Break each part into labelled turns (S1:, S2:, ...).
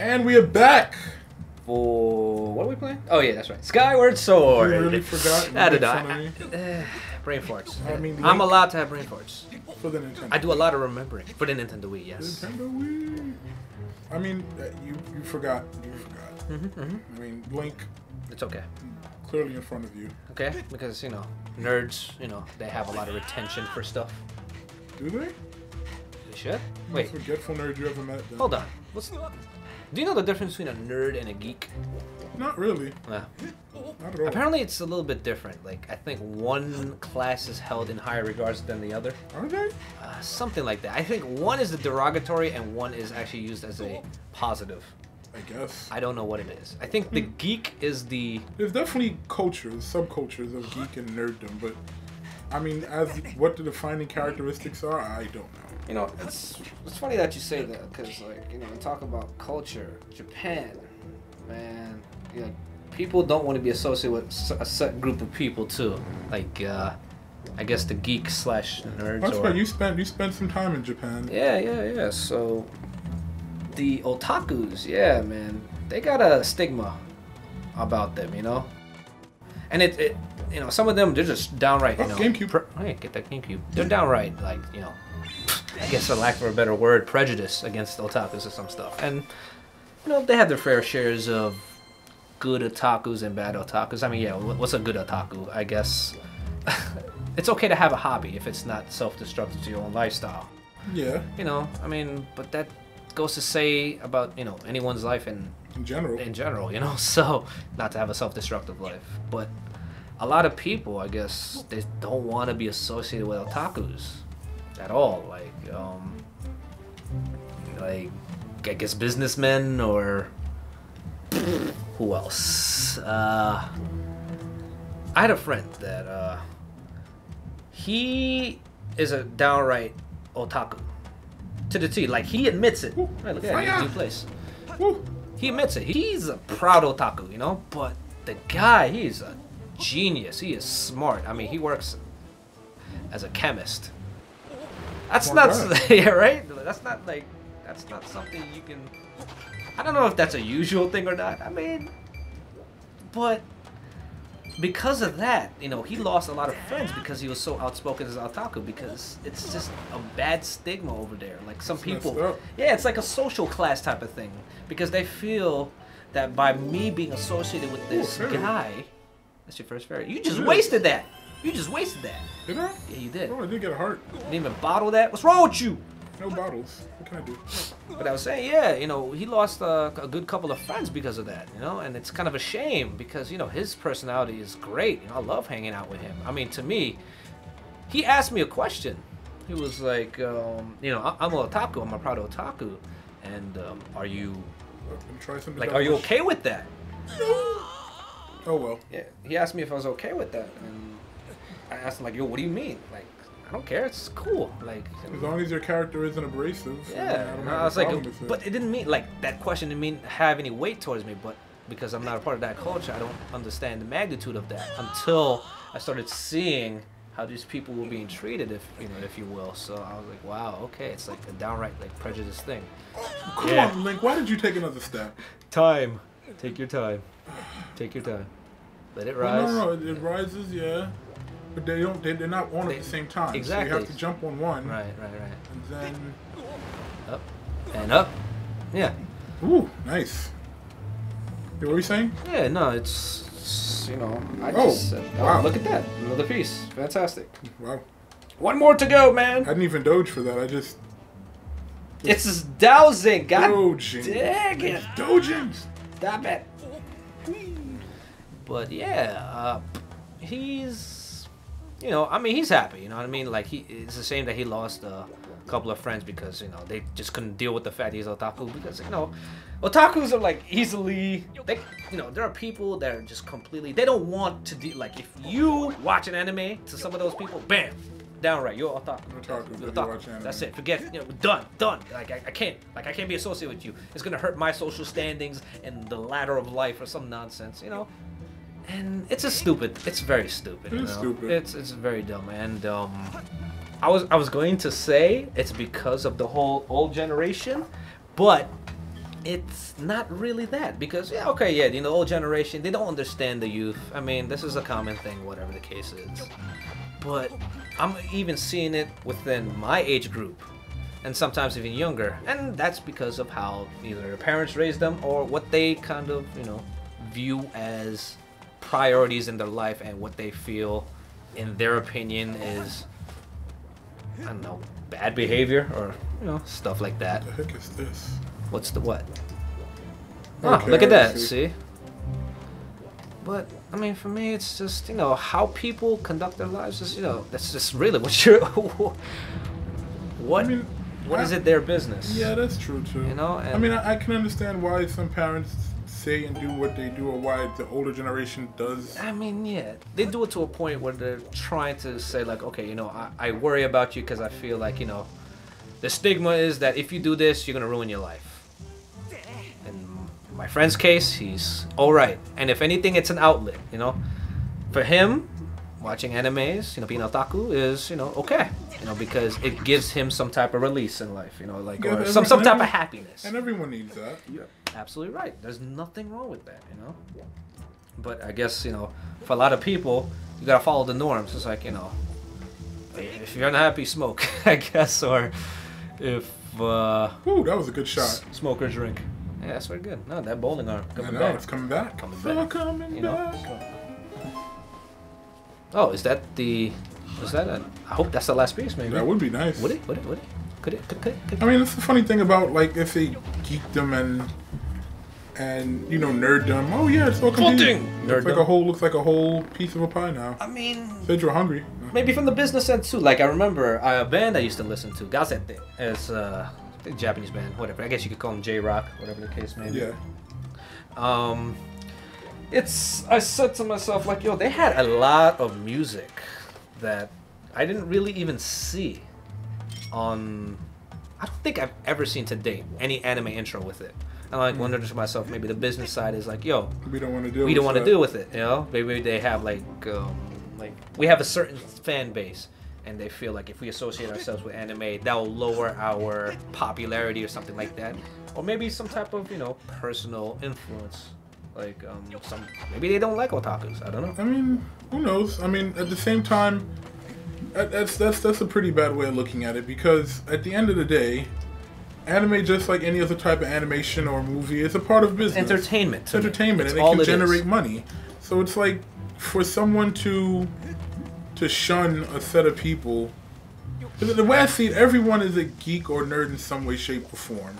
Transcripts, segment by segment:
S1: And we are back.
S2: For what are we playing? Oh yeah, that's right. Skyward Sword.
S1: You really forgot?
S2: I don't know. Brain farts.
S1: I mean,
S2: I'm allowed to have brain farts.
S1: For the Nintendo.
S2: I do a lot of remembering for the Nintendo Wii. Yes.
S1: Nintendo Wii. I mean, you forgot. You forgot. I mean, Link.
S2: It's okay.
S1: Clearly in front of you.
S2: Okay, because nerds, they have a lot of retention for stuff.
S1: Do they?
S2: They should. Wait.
S1: Most forgetful nerd you ever met. Then.
S2: Hold on. Do you know the difference between a nerd and a geek?
S1: Not really.
S2: Yeah.
S1: Not at all.
S2: Apparently, it's a little bit different. Like, I think one class is held in higher regards than the other.
S1: Are they?
S2: Something like that. I think one is the derogatory and one is actually used as a positive.
S1: I guess.
S2: I don't know what it is. I think the geek is the...
S1: There's definitely cultures, subcultures of geek and nerddom, but I mean, as what the defining characteristics are, I don't know.
S2: It's funny that you say that because, like, we talk about culture. Japan, man, people don't want to be associated with a set group of people too. Like, I guess the geek / nerds.
S1: That's right. You spent some time in Japan.
S2: Yeah. So, the otakus, yeah, man, they got a stigma about them, and it some of them, they're just downright,
S1: GameCube.
S2: Hey, get that GameCube. They're downright, like, I guess for lack of a better word, prejudice against otakus or some stuff. And, they have their fair shares of good otakus and bad otakus. I mean, yeah, what's a good otaku? I guess it's okay to have a hobby if it's not self-destructive to your own lifestyle.
S1: Yeah.
S2: I mean, but that goes to say about, anyone's life in general, so not to have a self-destructive life. But a lot of people, I guess, they don't want to be associated with otakus at all. Like I guess businessmen or who else? I had a friend that he is a downright otaku to the T. Like, he admits it. Right, look at that new place. He admits it. He's a proud otaku, but the guy, he's a genius. He is smart. I mean, he works as a chemist. That's not, yeah, right? That's not something you can, I don't know if that's a usual thing or not. I mean, but because of that, he lost a lot of friends because he was so outspoken as otaku, because it's just a bad stigma over there. Like, some people, yeah, it's like a social class type of thing, because they feel that by me being associated with this guy, that's your first fairy. You just wasted that. You just wasted that.
S1: Did I?
S2: Yeah, you did.
S1: Oh, I did get a heart.
S2: You didn't even bottle that? What's wrong with you?
S1: No bottles. What can I do?
S2: But I was saying, yeah, he lost a good couple of friends because of that, and it's kind of a shame because, his personality is great. I love hanging out with him. I mean, to me, he asked me a question. He was like, I'm an otaku. I'm a proud otaku. And are you, are you okay with that?
S1: Oh, well.
S2: Yeah, he asked me if I was okay with that. And I asked him, like, yo, what do you mean? Like, I don't care. It's cool. Like,
S1: as long as your character isn't abrasive.
S2: Yeah. I was like, but it didn't mean, like, that question didn't mean have any weight towards me. But because I'm not a part of that culture, I don't understand the magnitude of that until I started seeing how these people were being treated, if you will. So I was like, wow, okay, it's like a downright prejudice thing.
S1: Come on, Link. Why did you take another step?
S2: Time. Take your time. Take your time. Let it rise.
S1: Well, no, it rises, yeah. But they don't. They're not on at the same time.
S2: Exactly.
S1: So you have to jump on one.
S2: Right.
S1: And then
S2: up and up. Yeah.
S1: Ooh, nice. What were you saying?
S2: Yeah. No, it's I just said, wow. Look at that. Another piece. Fantastic.
S1: Wow.
S2: One more to go, man.
S1: I didn't even doge for that. I just.
S2: It's just dowsing. God
S1: doging.
S2: Dang it.
S1: Doging.
S2: Stop it. But yeah, he's. I mean, he's happy, you know what I mean? Like, it's a shame that he lost a couple of friends because, they just couldn't deal with the fact he's otaku because, otakus are, like, easily, there are people that are just completely, they don't want to do, like, if you watch an anime to some of those people, bam, downright, you're otaku. You're otaku. That's it. Forget, done. Like, I can't be associated with you. It's gonna hurt my social standings and the ladder of life or some nonsense, And it's stupid. It's very stupid.
S1: It's stupid.
S2: It's very dumb. And I was going to say it's because of the whole old generation, but it's not really that, because yeah, okay, yeah, you know, the old generation, they don't understand the youth. I mean, this is a common thing, whatever the case is. But I'm even seeing it within my age group, and sometimes even younger, and that's because of how either their parents raised them or what they kind of, you know, view as priorities in their life and what they feel, in their opinion, is, I don't know, bad behavior or, you know, stuff like that.
S1: What the heck is this?
S2: What's the what?
S1: Okay,
S2: Oh, look at that,
S1: see.
S2: see? But, I mean, for me, it's just, you know, how people conduct their lives is, you know, that's just really what you're... what,
S1: I mean,
S2: what is it their business?
S1: Yeah, that's true, too.
S2: You know? And
S1: I mean, I can understand why some parents say and do what they do, or why the older generation does.
S2: I mean, yeah, they do it to a point where they're trying to say, like, okay, you know, I worry about you because I feel like, you know, the stigma is that if you do this, you're going to ruin your life. In my friend's case, he's alright. And if anything, it's an outlet, you know. For him, watching animes, you know, being otaku is, you know, okay. You know, because it gives him some type of release in life, you know, like,
S1: Yeah,
S2: or some type of happiness.
S1: And everyone needs that.
S2: You're absolutely right. There's nothing wrong with that, you know. But I guess, you know, for a lot of people, you gotta follow the norms. It's like, you know, if you're unhappy, smoke, I guess, or if
S1: Ooh, that was a good shot.
S2: smoke or drink. Yeah, that's very good. No, that bowling arm
S1: I
S2: coming
S1: know,
S2: back.
S1: it's coming back.
S2: Coming
S1: So
S2: back.
S1: coming
S2: You know?
S1: back.
S2: Oh, is that the? Is that a? I hope that's the last piece, maybe.
S1: That would be nice.
S2: Would it? Would it? Would it? Could it? Could
S1: I mean, it's the funny thing about, like, if they geekdom and you know, nerddom. Oh yeah, it's all complete. Looks like a whole piece of a pie now.
S2: I mean,
S1: Said you're hungry.
S2: maybe from the business end too. Like I remember a band I used to listen to, Gazette, as a Japanese band, whatever. I guess you could call them J-rock, whatever the case may be.
S1: Yeah.
S2: I said to myself, like, yo, they had a lot of music that I didn't really even see on. I don't think I've ever seen to date any anime intro with it. And I like wondered to myself, maybe the business side is like, yo,
S1: We don't want to deal.
S2: we don't want to
S1: that.
S2: deal with it, you know? Maybe they have like we have a certain fan base, and they feel like if we associate ourselves with anime, that will lower our popularity or something like that, or maybe some type of, you know, personal influence, like maybe they don't like otakus. I don't know.
S1: I mean, who knows? I mean, at the same time, that's a pretty bad way of looking at it, because at the end of the day, anime, just like any other type of animation or movie, is a part of business.
S2: Entertainment.
S1: It's entertainment,
S2: It's
S1: and it
S2: all
S1: can
S2: it
S1: generate
S2: is.
S1: money. So it's like, for someone to shun a set of people, the way I see it, everyone is a geek or nerd in some way, shape, or form.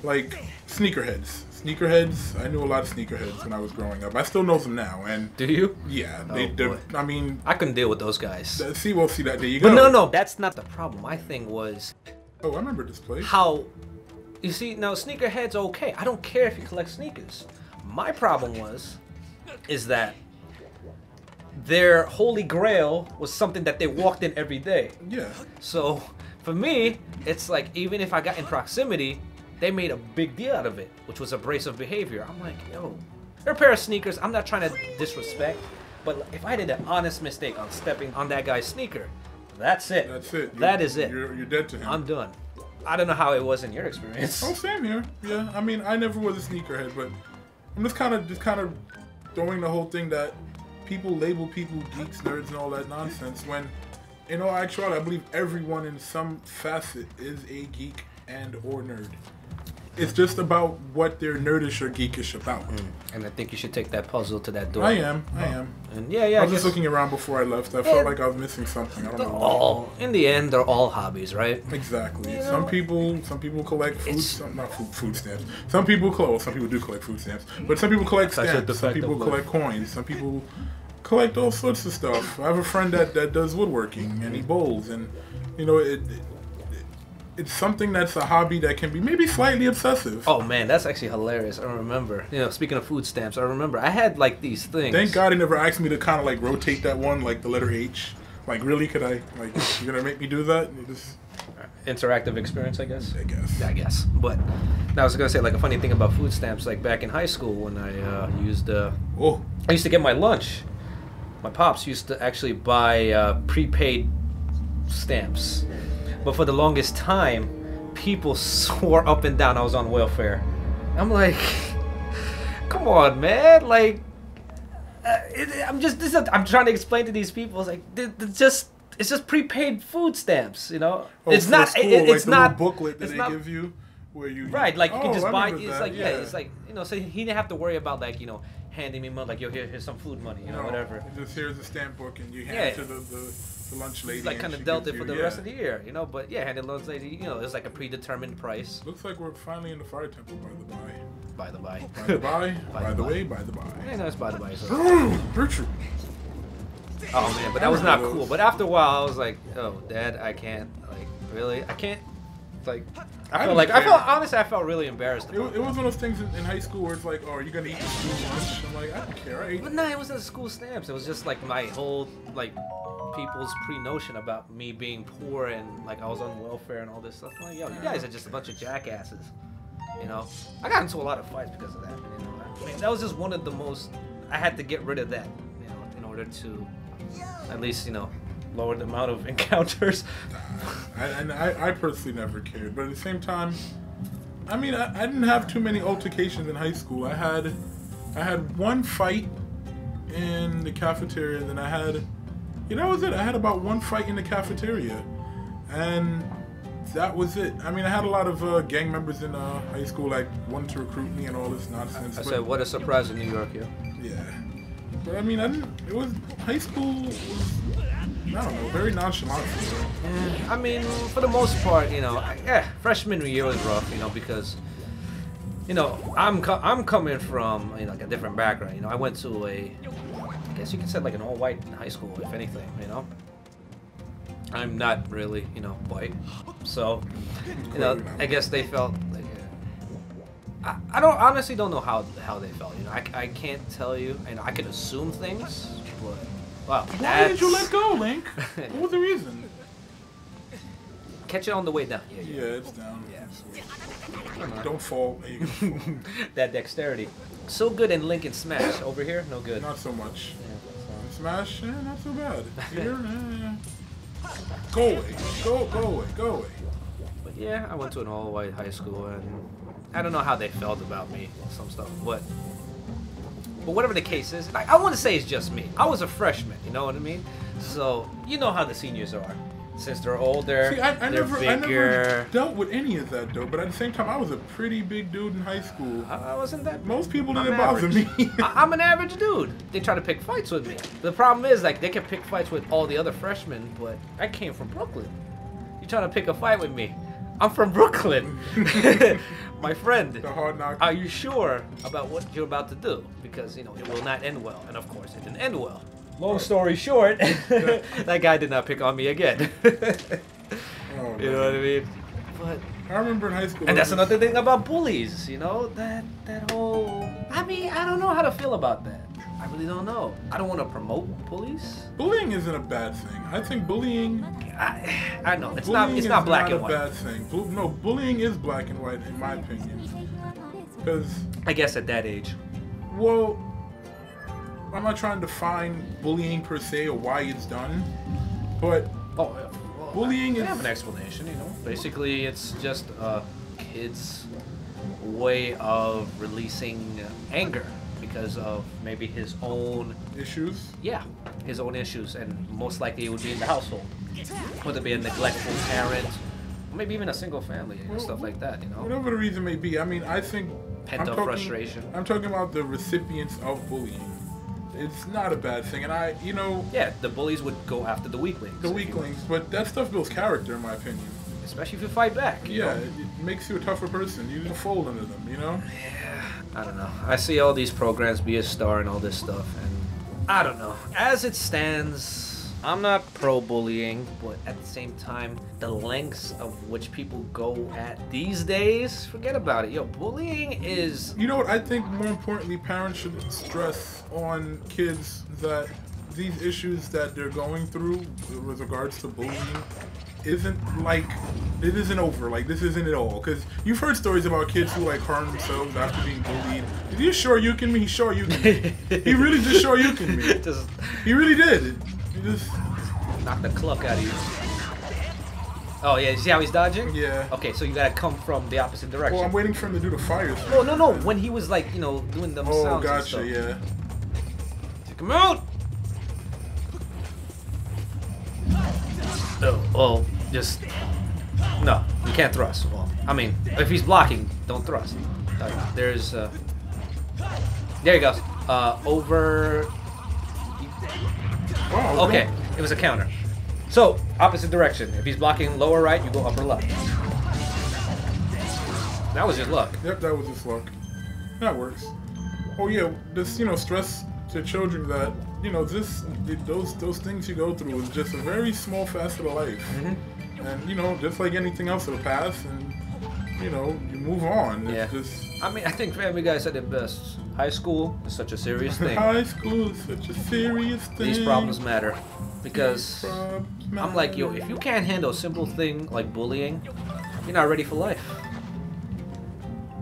S1: Like sneakerheads. Sneakerheads. I knew a lot of sneakerheads when I was growing up. I still know them now, and
S2: Do you?
S1: yeah,
S2: boy.
S1: I mean,
S2: I couldn't deal with those guys.
S1: see that. There you
S2: But
S1: go.
S2: no, that's not the problem. My thing was
S1: Oh, I remember this place.
S2: how, you see, now sneakerheads okay. I don't care if you collect sneakers. My problem is that their holy grail was something that they walked in every day.
S1: Yeah.
S2: So for me, it's like, even if I got in proximity, they made a big deal out of it, which was abrasive behavior. I'm like, yo, they're a pair of sneakers. I'm not trying to disrespect, but if I did an honest mistake on stepping on that guy's sneaker, that's it.
S1: That's it.
S2: That is it.
S1: You're dead to him.
S2: I'm done. I don't know how it was in your experience.
S1: Oh, same here. Yeah, I mean, I never was a sneakerhead, but I'm just kind of throwing the whole thing that people label people geeks, nerds, and all that nonsense. When, in all actuality, I believe everyone in some facet is a geek and or nerd. It's just about what they're nerdish or geekish about.
S2: And I think you should take that puzzle to that door.
S1: I am.
S2: And yeah,
S1: I
S2: I
S1: was
S2: guess
S1: just looking around before I left. I felt like I was missing something. I don't
S2: they're
S1: know.
S2: all, in the end, they're all hobbies, right?
S1: Exactly.
S2: You know,
S1: some people collect food, food stamps. Some people some people do collect food stamps, but some people collect
S2: Such a
S1: stamps. Some
S2: defective
S1: people
S2: life.
S1: collect coins. Some people collect all sorts of stuff. I have a friend that does woodworking, and he bowls, and you know it's something that's a hobby that can be maybe slightly obsessive.
S2: Oh man, that's actually hilarious. I remember. You know, speaking of food stamps, I remember I had like these things.
S1: Thank God he never asked me to kind of like rotate that one, like the letter H. Like, really, could I? Like, you're gonna make me do that? You just,
S2: Interactive experience, I guess.
S1: I guess.
S2: But I was gonna say, like, a funny thing about food stamps, like back in high school when I used I used to get my lunch. My pops used to actually buy prepaid stamps, but for the longest time, people swore up and down I was on welfare. I'm like, come on, man. Like, I'm trying to explain to these people. It's like, it's just prepaid food stamps, you know.
S1: Oh,
S2: it's not.
S1: School,
S2: it's
S1: like
S2: not.
S1: The booklet that
S2: it's
S1: they
S2: not,
S1: give you, where you
S2: right. Like you can just buy. It's
S1: that,
S2: like it's like you know. So he didn't have to worry about like handing me money. Like yo, here's some food money, whatever.
S1: Just here's a stamp book and you hand it to the lunch lady.
S2: He's like kind of dealt it for the rest of the year, But yeah, handed lunch lady, it's like a predetermined price.
S1: Looks like we're finally in the fire temple.
S2: By the by.
S1: By the by. By the way. By the by.
S2: Yeah, no, it's by the by. So.
S1: Richard.
S2: Oh man, but that was not cool. But after a while, I was like, oh, Dad, I can't. Like, really, I can't. Like, honestly, I felt really embarrassed.
S1: It was one of those things in high school where it's like, oh, are you gonna eat the school lunch? I'm like, I don't care. I ate.
S2: But no, it wasn't school stamps. It was just like my whole like people's pre-notion about me being poor and like I was on welfare and all this stuff. I'm like, yo, you guys are just a bunch of jackasses. I got into a lot of fights because of that. I mean, that was just one of the most. I had to get rid of that, in order to at least lower the amount of encounters.
S1: I personally never cared, but at the same time, I mean, I didn't have too many altercations in high school. I had one fight in the cafeteria, and then I had, that was it. I had about one fight in the cafeteria, and that was it. I mean, I had a lot of gang members in high school, like wanting to recruit me and all this nonsense.
S2: I said, what a surprise in New York,
S1: Yeah. But I mean, high school was, I don't know, very nonchalant.
S2: I mean, for the most part, freshman year was rough, because, I'm coming from, like a different background, I went to I guess you could say like an all-white high school, if anything, I'm not really, white, so, I guess they felt like, I honestly don't know how they felt, I can't tell you, and I can assume things, but, wow.
S1: Why did you let go, Link? What was the reason?
S2: Catch it on the way down.
S1: Yeah, it's down.
S2: Yeah.
S1: Don't fall. There you go.
S2: That dexterity. So good in Link and Smash. Over here, no good.
S1: Not so much. Yeah, Smash, not so bad. Here, Go away. Go away.
S2: But yeah, I went to an all-white high school, and I don't know how they felt about me and some stuff, but whatever the case is, I want to say it's just me. I was a freshman, you know what I mean? So, you know how the seniors are. Since they're older,
S1: See, I
S2: they're
S1: never dealt with any of that, though. But at the same time, I was a pretty big dude in high school.
S2: I wasn't that.
S1: Most people didn't bother me.
S2: I'm an average dude. They try to pick fights with me. The problem is, like, they can pick fights with all the other freshmen, but I came from Brooklyn. You trying to pick a fight with me? I'm from Brooklyn. My friend,
S1: the hard knock.
S2: Are you sure about what you're about to do? Because, it will not end well. And, of course, it didn't end well. Long story short, that guy did not pick on me again. You know what I mean? But
S1: I remember in high school.
S2: And that's another thing about bullies, that whole. I mean, I don't know how to feel about that. I really don't know. I don't want to promote bullies.
S1: Bullying isn't a bad thing. I think bullying.
S2: I know it's not black and white.
S1: Bullying is not a bad thing. No, bullying is black and white in my opinion. Because
S2: I guess at that age.
S1: Well, I'm not trying to define bullying per se or why it's done, but bullying is.
S2: I have an explanation, Basically, it's just a kid's way of releasing anger because of maybe his own
S1: issues.
S2: Yeah, his own issues, and most likely it would be in the household, whether it be a neglectful parent, or maybe even a single family and stuff like that.
S1: Whatever the reason may be, I mean, I think
S2: pent-up frustration.
S1: I'm talking about the recipients of bullying. It's not a bad thing, and
S2: yeah, the bullies would go after the weaklings.
S1: The weaklings, but that stuff builds character, in my opinion.
S2: Especially if you fight back.
S1: Yeah, it makes you a tougher person. You don't fold under them,
S2: Yeah, I don't know. I see all these programs, Be a Star and all this stuff, and I don't know. As it stands, I'm not pro-bullying, but at the same time, the lengths of which people go at these days, forget about it. Yo, bullying is...
S1: You know what? I think more importantly, parents should stress on kids that these issues that they're going through with regards to bullying isn't over. Like, this isn't it all. Because you've heard stories about kids who, like, harm themselves after being bullied. Did he Shoryuken me? He Shoryuken me. He really just Shoryuken me. He really did. He just
S2: knocked the cluck out of you. Oh yeah, you see how he's dodging?
S1: Yeah.
S2: Okay, so you gotta come from the opposite direction.
S1: Well, I'm waiting for him to do the fire.
S2: Oh no, when he was like, you know, doing the sounds.
S1: Oh,
S2: and
S1: gotcha,
S2: stuff.
S1: yeah.
S2: Take him out! Oh, just... No, you can't thrust. Well, I mean, if he's blocking, don't thrust. There's... There he goes. Over...
S1: Wow,
S2: okay, it was a counter. So, opposite direction. If he's blocking lower right, you go upper left. That was just luck.
S1: Yep, that was just luck. That works. Oh yeah, just, you know, stress to children that, you know, those things you go through is just a very small facet of life.
S2: Mm-hmm.
S1: And, you know, just like anything else, it'll pass and, you know, you move on. It's just...
S2: I mean, I think Family Guy said it best. High school is such a serious thing.
S1: High school is such a serious thing.
S2: These problems matter. Because I'm like, yo, if you can't handle a simple thing like bullying, you're not ready for life.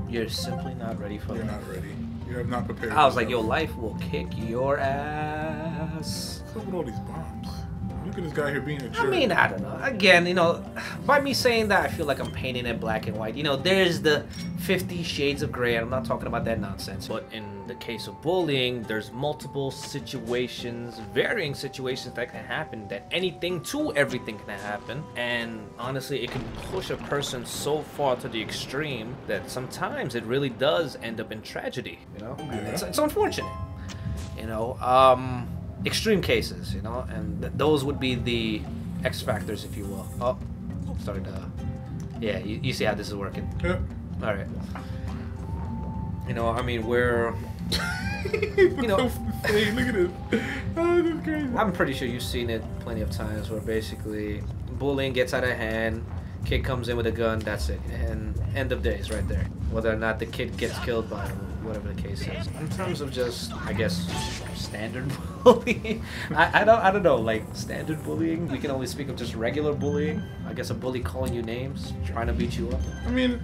S2: You're simply not ready for life.
S1: You're not ready. You have not prepared.
S2: I was like, yo, life will kick your ass.
S1: What's up with all these bombs? Look at this guy here being a jerk.
S2: I mean, I don't know. Again, you know, by me saying that, I feel like I'm painting it black and white. You know, there's the 50 shades of gray, and I'm not talking about that nonsense. But in the case of bullying, there's multiple situations, varying situations that can happen, that anything to everything can happen. And honestly, it can push a person so far to the extreme that sometimes it really does end up in tragedy, you know?
S1: Yeah.
S2: It's unfortunate, you know? Extreme cases, you know, and those would be the X factors, if you will. Oh, started to... Yeah, you see how this is working.
S1: Yeah.
S2: All right. You know, I mean, we're... you know...
S1: Look at this. Oh, this is crazy.
S2: I'm pretty sure you've seen it plenty of times where basically bullying gets out of hand, kid comes in with a gun, that's it. And end of days right there. Whether or not the kid gets killed by whatever the case is. In terms of just, I guess, standard bullying, I don't know, like standard bullying. We can only speak of just regular bullying. I guess a bully calling you names, trying to beat you up.
S1: I mean,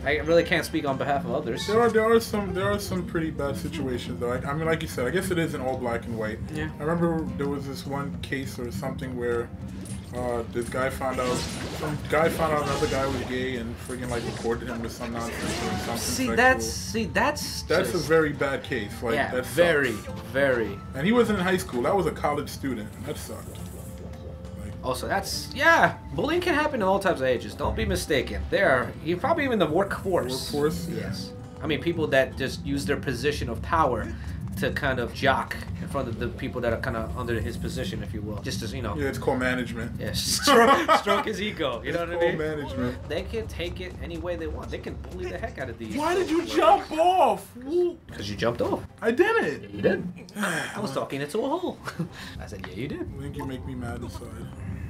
S2: I really can't speak on behalf of others.
S1: There are some pretty bad situations though. I mean, like you said, I guess it isn't all black and white.
S2: Yeah.
S1: I remember there was this one case or something where this guy found out another guy was gay and friggin' like reported him with some nonsense or something.
S2: That's
S1: a very bad case. Like,
S2: yeah,
S1: that
S2: very.
S1: And he wasn't in high school. That was a college student. That sucked.
S2: Also, bullying can happen in all types of ages. Don't be mistaken. You're probably even in the workforce.
S1: Yes.
S2: I mean, people that just use their position of power to kind of jock in front of the people that are kind of under his position, if you will. Just as, you know.
S1: Yeah, it's called management.
S2: Yeah, stroke his ego. You know what I mean?
S1: Management.
S2: They can take it any way they want. They can bully the heck out of these.
S1: Why did you jump off?
S2: Because you jumped off.
S1: I didn't.
S2: You did. I was talking into a hole. I said, yeah, you did.
S1: I think you make me mad inside.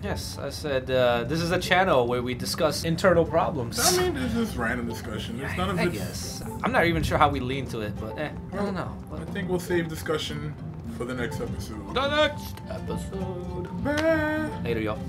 S2: Yes, I said, this is a channel where we discuss internal problems.
S1: I mean, it's just random discussion. It's none of it.
S2: I guess. I'm not even sure how we lean to it, but I don't know.
S1: I think we'll save discussion for the next episode.
S2: The next episode.
S1: Bye.
S2: Later, y'all.